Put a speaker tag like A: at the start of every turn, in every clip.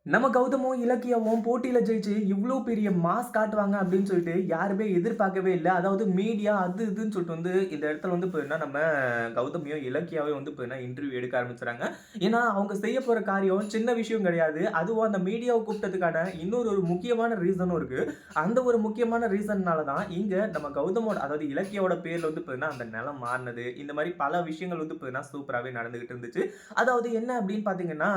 A: நம்ம கௌதமும், இலக்கியாவும் போட்டியில ஜெயிச்சு இவ்ளோ பெரிய மாஸ் காட்டுவாங்க அப்படின்னு சொல்லிட்டு யாருமே எதிர்பார்க்கவே இல்ல. அதாவது மீடியா அது இதுன்னு சொல்லிட்டு இந்த இடத்துல பார்த்தீங்கன்னா, நம்ம கௌதமையும், இலக்கியாவையும் பார்த்தீங்கன்னா இன்டர்வியூ எடுக்க ஆரம்பிச்சுறாங்க. ஏன்னா, அவங்க செய்ய போற காரியம் சின்ன விஷயம் கிடையாது. அதுவும் அந்த மீடியாவ கூப்பிட்டதுக்கான இன்னொரு ஒரு முக்கியமான ரீசனும் இருக்கு. அந்த ஒரு முக்கியமான ரீசன்னால தான் இங்க நம்ம கௌதமோட அதாவது இலக்கியாவோட பேர்ல பார்த்தீங்கன்னா, அந்த நிலம் மாறுனது. இந்த மாரி பல விஷயங்கள் பார்த்தீங்கன்னா, சூப்பராவே நடந்துகிட்டு இருந்துச்சு. அதாவது என்ன அப்படின்னு பார்த்தீங்கன்னா,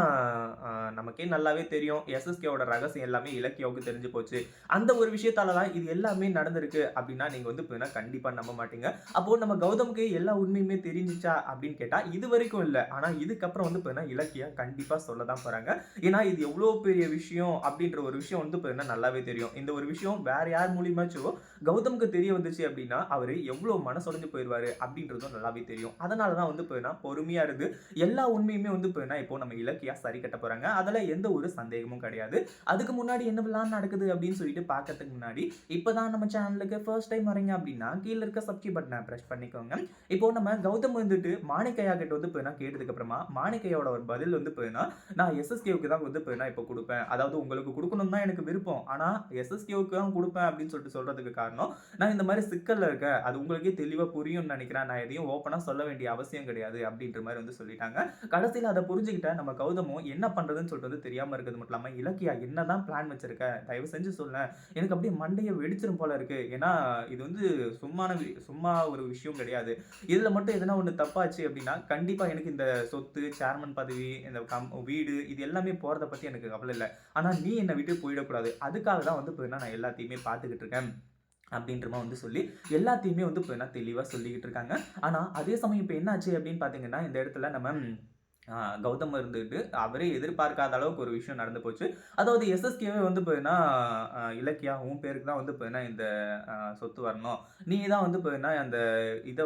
A: நமக்கே நல்லாவே தெரியும். எஸ்எஸ்கேவோட ரகசியம் எல்லாமே இலக்கியாவுக்கு தெரிஞ்சு போச்சு. அந்த ஒரு விஷயத்தால தான் இது எல்லாமே நடந்திருக்கு அப்படின்னா, நீங்க பார்த்தீங்கன்னா கண்டிப்பா நம்ப மாட்டீங்க. அப்போ நம்ம கௌதமுக்கு எல்லா உண்மையுமே தெரிஞ்சுச்சா அப்படின்னு கேட்டா, இதுவரைக்கும் இல்ல. ஆனா இதுக்கப்புறம் பார்த்தீங்கன்னா, இலக்கியா கண்டிப்பா சொல்ல தான் போறாங்க. ஏன்னா, இது எவ்வளோ பெரிய விஷயம் அப்படின்ற ஒரு விஷயம் பார்த்தீங்கன்னா நல்லாவே தெரியும். இந்த ஒரு விஷயம் வேற யார் மூலியமாச்சும் கௌதமுக்கு தெரிய வந்துச்சு அப்படின்னா, அவரு எவ்வளோ மனசொடைஞ்சு போயிருவாரு அப்படின்றதும் நல்லாவே தெரியும். அதனால தான் பார்த்தீங்கன்னா, பொறுமையா இருந்து எல்லா உண்மையுமே பார்த்தீங்கன்னா, இப்போ நம்ம இலக்கியா சரி கட்ட போறாங்க. அதுல எந்த ஒரு சந்தேகமும் கிடையாது. அதுக்கு முன்னாடி என்னவெல்லாம் நடக்குது அப்படின்னு சொல்லிட்டு பார்க்கறதுக்கு முன்னாடி, இப்பதான் நம்ம சேனலுக்கு ஃபர்ஸ்ட் டைம் வரீங்க அப்படின்னா, கீழ இருக்க சப்ஸ்கிரைப் பட்டன பிரஸ் பண்ணிக்கோங்க. இப்போ நம்ம கௌதம் மாணிக்கையா கிட்ட பார்த்தீங்கன்னா கேட்டதுக்கு அப்புறமா, மாணிக்கையாவோட ஒரு பதில் பார்த்தீங்கன்னா, நான் எஸ்எஸ்கேவுக்கு தான் பார்த்தீங்கன்னா இப்போ குடுப்பேன். அதாவது உங்களுக்கு குடுக்கணும்னு தான் எனக்கு விருப்பம். ஆனா எஸ்எஸ்கேவுக்கு தான் குடுப்பேன் அப்படின்னு சொல்றதுக்கு காரணம், நான் இந்த மாரி சிக்கல்ல இருக்கேன். அது உங்களுக்கே தெளிவா புரியும்னு நெனைக்கிறேன். நான் எதையும் ஓப்பனா சொல்ல வேண்டிய அவசியம் கிடையாது அப்படின்ற மாரி சொல்லிட்டாங்க. கடைசியில அத புரிஞ்சுகிட்ட நம்ம கௌதமும் என்ன பண்றதுன்னு சொல்லிட்டு தெரியாம இருக்கிறது மட்டும் இல்லாம, "இலக்கியா என்னதான் பிளான் வச்சிருக்க? தயவு செஞ்சு சொல்லேன். எனக்கு அப்படியே மண்டைய வெடிச்சிரும் போல இருக்கு. ஏன்னா இது சும்மா ஒரு விஷயம் கிடையாது. இதுல மட்டும் எதனா ஒண்ணு தப்பாச்சு அப்படின்னா, கண்டிப்பா எனக்கு இந்த சொத்து, சேர்மன் பதவி, இந்த வீடு இது எல்லாமே போறத பத்தி எனக்கு கவல இல்ல. ஆனா நீ என்ன விட்டு போயிடக்கூடாது. அதுக்காக தான் பார்த்தீங்கன்னா, நான் எல்லாத்தையுமே பார்த்துக்கிட்டு இருக்கேன்." அப்படின்ற மாரி சொல்லி எல்லாத்தையுமே பார்த்தீங்கன்னா தெளிவா சொல்லிக்கிட்டு இருக்காங்க. ஆனா அதே சமயம் இப்ப என்ன ஆச்சு அப்படின்னு பார்த்தீங்கன்னா, இந்த இடத்துல நம்ம ஆ கௌதம் இருந்துட்டு, அவரே எதிர்பார்க்காத அளவுக்கு ஒரு விஷயம் நடந்து போச்சு. அதாவது எஸ்எஸ்கேவே பார்த்தீங்கன்னா, இலக்கியா உன் பேருக்கு தான் பார்த்தீங்கன்னா இந்த சொத்து வரணும். நீ தான் பார்த்தீங்கன்னா அந்த இத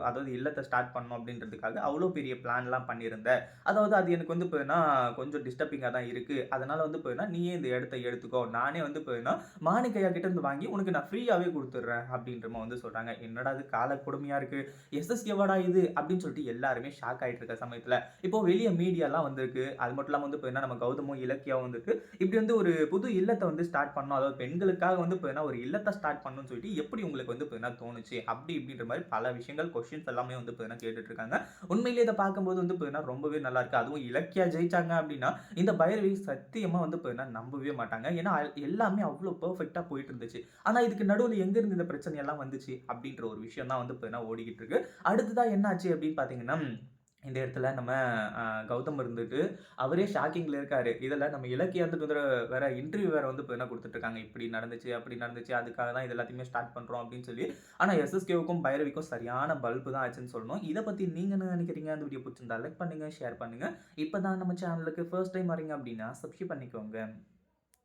A: அதாவது இல்லத்த ஸ்டார்ட் பண்ணணும் அப்படின்றதுக்காக அவ்ளோ பெரிய பிளான்லாம் பண்ணியிருந்த. அதாவது அது எனக்கு பார்த்தீங்கன்னா, கொஞ்சம் டிஸ்டர்பிங்கா தான் இருக்கு. அதனால பார்த்தீங்கன்னா, நீயே இந்த இடத்த எடுத்துக்கோ. நானே பார்த்தீங்கன்னா, மாணிக்கையா கிட்ட இருந்து வாங்கி உனக்கு நான் ஃப்ரீயாவே குடுத்துடுறேன் அப்படின்ற மாரி சொல்றாங்க. என்னடா இது கால கொடுமையா இருக்கு. எஸ்எஸ்கேவாடா இது அப்படின்னு சொல்லிட்டு எல்லாருமே ஷாக் ஆயிட்டு இருக்க சமயத்துல, இப்போ வெளிய மீடியாலாம் வந்திருக்கு. அது மட்டும் இல்லாம பார்த்தீங்கன்னா, நம்ம கௌதமும், இலக்கியாவும் இப்படி ஒரு புது இல்லத்த ஸ்டார்ட் பண்ணணும். அதாவது பெண்களுக்காக பார்த்தீங்கன்னா, ஒரு இல்லத்த ஸ்டார்ட் பண்ணணும்னு சொல்லிட்டு எப்படி உங்களுக்கு பார்த்தீங்கன்னா தோணுச்சு? அப்படி இப்படின்ற மாரி பல விஷயங்கள், கொஸ்டின்ஸ் எல்லாமே பார்த்தீங்கன்னா கேட்டுட்டு இருக்காங்க. உண்மையிலேயே இத பார்க்கும்போது பார்த்தீங்கன்னா, ரொம்பவே நல்லா இருக்கு. அதுவும் இலக்கியா ஜெயிச்சாங்க அப்படின்னா, இந்த பைரவி சத்தியமா பார்த்தீங்கன்னா நம்பவே மாட்டாங்க. ஏன்னா, எல்லாமே அவ்ளோ பெர்ஃபெக்ட்டா போயிட்டு இருந்துச்சு. ஆனா, இதுக்கு நடுவுல எங்க இருந்து இந்த பிரச்சனை எல்லாம் வந்துச்சு? அப்படின்ற ஒரு விஷயம் தான் பார்த்தீங்கன்னா ஓடிக்கிட்டு இருக்கு. அடுத்ததா என்ன ஆச்சு அப்படின்னு பார்த்தீங்கன்னா, இந்த இடத்துல நம்ம கௌதம் அவரே ஷாக்கிங்ல இருக்காரு. இதுல நம்ம இலக்கியா வேற இன்டர்வியூ வேற பார்த்தீங்கன்னா குடுத்துட்டு இருக்காங்க. இப்படி நடந்துச்சு, அப்படி நடந்துச்சு. அதுக்காக தான் இது எல்லாத்தையுமே ஸ்டார்ட் பண்றோம் அப்படின்னு சொல்லி. ஆனா எஸ்எஸ்கேவுக்கும், பைரவிக்கும் சரியான பல்ப் தான் ஆச்சுன்னு சொல்லணும். இத பத்தி நீங்க என்ன நினைக்கிறீங்க? அந்த வீடியோ புடிச்சிருந்தா லைக் பண்ணுங்க, ஷேர் பண்ணுங்க. இப்பதான் நம்ம சேனலுக்கு ஃபர்ஸ்ட் டைம் வரீங்க அப்படின்னா சப்ஸ்கிரைப் பண்ணிக்கோங்க.